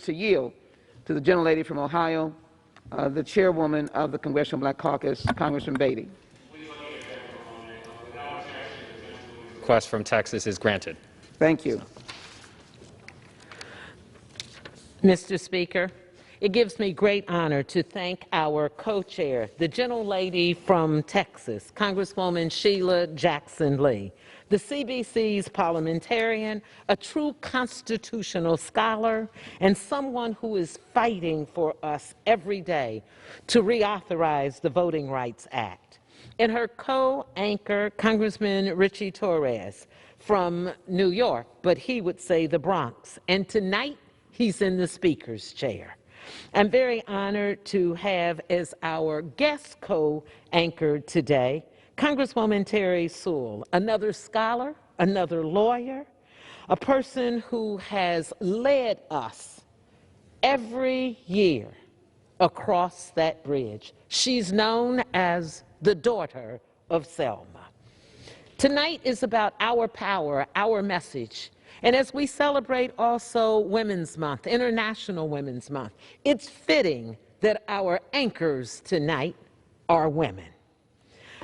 To yield to the gentlelady from Ohio, the chairwoman of the Congressional Black Caucus, Congresswoman Beatty. Request from Texas is granted. Thank you. Mr. Speaker, it gives me great honor to thank our co-chair, the gentlelady from Texas, Congresswoman Sheila Jackson Lee, the CBC's parliamentarian, a true constitutional scholar, and someone who is fighting for us every day to reauthorize the Voting Rights Act. And her co-anchor, Congressman Richie Torres from New York, but he would say the Bronx. And tonight, he's in the Speaker's chair. I'm very honored to have as our guest co-anchor today, Congresswoman Terry Sewell, another scholar, another lawyer, a person who has led us every year across that bridge. She's known as the daughter of Selma. Tonight is about our power, our message. And as we celebrate also Women's Month, International Women's Month, it's fitting that our anchors tonight are women.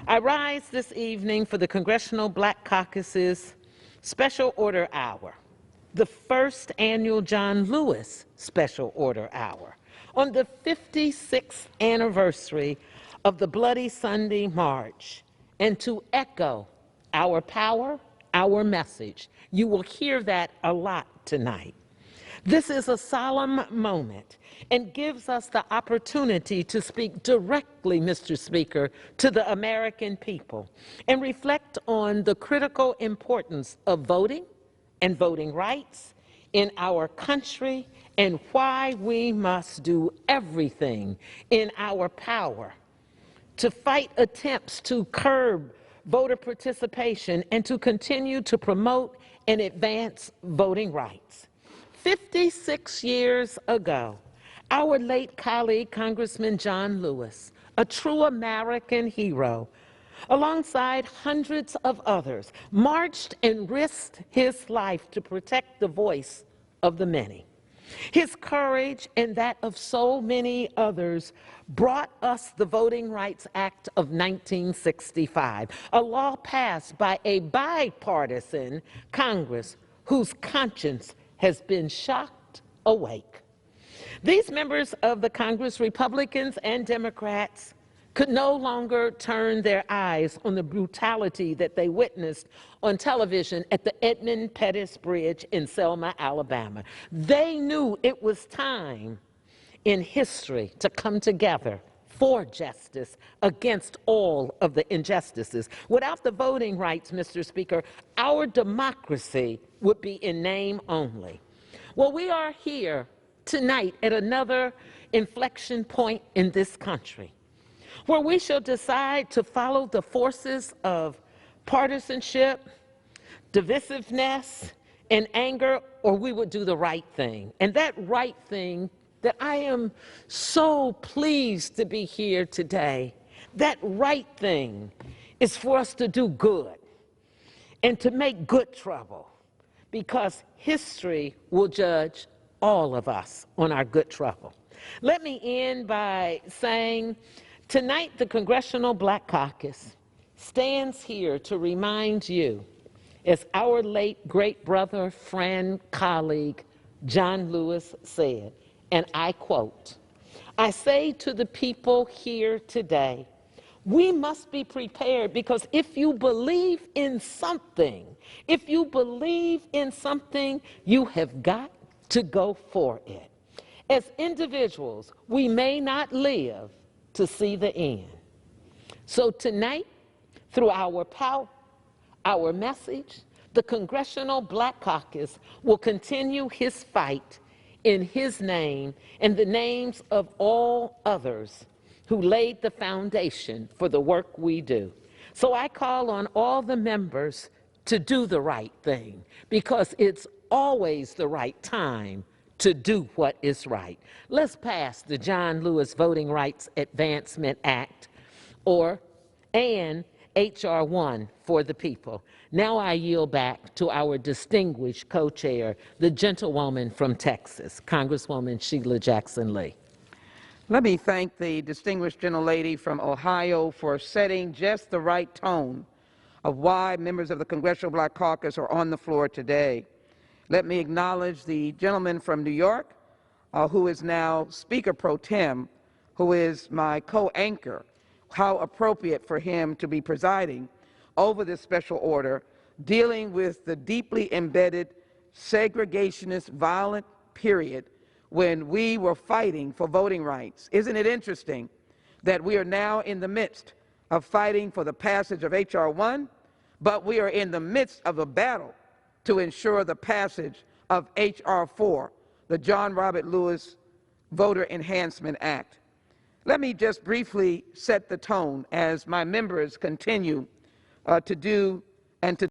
I rise this evening for the Congressional Black Caucus's Special Order Hour, the first annual John Lewis Special Order Hour, on the 56th anniversary of the Bloody Sunday March, and to echo our power, our message. You will hear that a lot tonight. This is a solemn moment and gives us the opportunity to speak directly, Mr. Speaker, to the American people and reflect on the critical importance of voting and voting rights in our country and why we must do everything in our power to fight attempts to curb voter participation and to continue to promote and advance voting rights. 56 years ago, our late colleague, Congressman John Lewis, a true American hero, alongside hundreds of others, marched and risked his life to protect the voice of the many. His courage and that of so many others brought us the Voting Rights Act of 1965, a law passed by a bipartisan Congress whose conscience has been shocked awake. These members of the Congress, Republicans and Democrats, could no longer turn their eyes on the brutality that they witnessed on television at the Edmund Pettus Bridge in Selma, Alabama. They knew it was time in history to come together for justice against all of the injustices. Without the voting rights, Mr. Speaker, our democracy would be in name only. Well, we are here tonight at another inflection point in this country, where we shall decide to follow the forces of partisanship, divisiveness, and anger, or we would do the right thing. And that right thing that I am so pleased to be here today, that right thing is for us to do good and to make good trouble, because history will judge all of us on our good trouble. Let me end by saying, tonight, the Congressional Black Caucus stands here to remind you, as our late great brother, friend, colleague, John Lewis said, and I quote, "I say to the people here today, we must be prepared, because if you believe in something, you have got to go for it. As individuals, we may not live to see the end." So tonight, through our power, our message, the Congressional Black Caucus will continue his fight in his name and the names of all others who laid the foundation for the work we do. So I call on all the members to do the right thing, because it's always the right time to do what is right. Let's pass the John Lewis Voting Rights Advancement Act, and H.R. 1 for the people. Now I yield back to our distinguished co-chair, the gentlewoman from Texas, Congresswoman Sheila Jackson Lee. Let me thank the distinguished gentlelady from Ohio for setting just the right tone of why members of the Congressional Black Caucus are on the floor today. Let me acknowledge the gentleman from New York, who is now Speaker Pro Tem, who is my co-anchor. How appropriate for him to be presiding over this special order dealing with the deeply embedded segregationist violent period when we were fighting for voting rights. Isn't it interesting that we are now in the midst of fighting for the passage of H.R. 1, but we are in the midst of a battle to ensure the passage of H.R. 4, the John Robert Lewis Voter Enhancement Act. Let me just briefly set the tone as my members continue to do and to